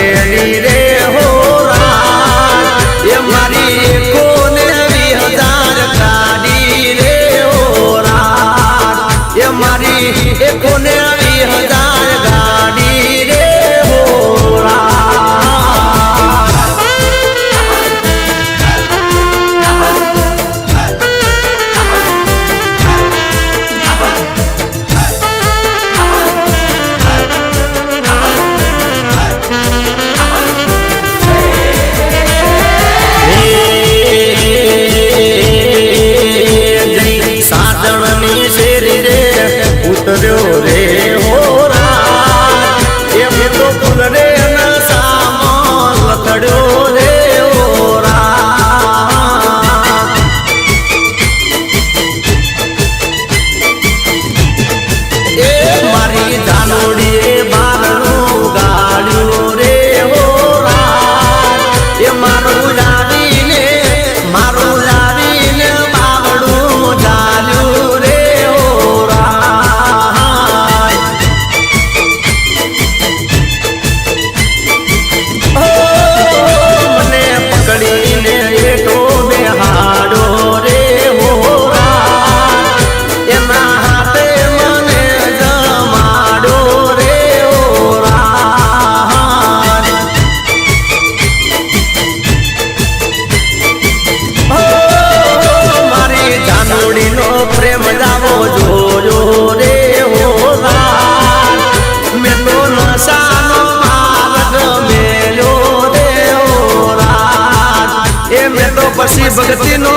ભરેલી રે હો રાત એ મારી 19,000 ગાડી રે હો રાત એ મારી 19,000 ગાડી રે હો રાત ઉતર્યો રે હો રાત એ તો ફૂલ રે સામો લથડ્યો રે હો રાત એ મારી જાનોડીએ બારણું ગાળ્યું રે હો રાત એ મારું લાવીને બાવડું ચાલ્યું રે હો રાત મને પકડીને એટો બેહાડો રે હો રાત એના હાથે મને જમાડો રે હો રાત મારી જાનોડીનો પ્રેમ જાવો જોયો રે હો રાત મેં તો નશાનો માર્ગ મેલ્યો રે હો રાત એ મેં તો પછી ભક્તિનો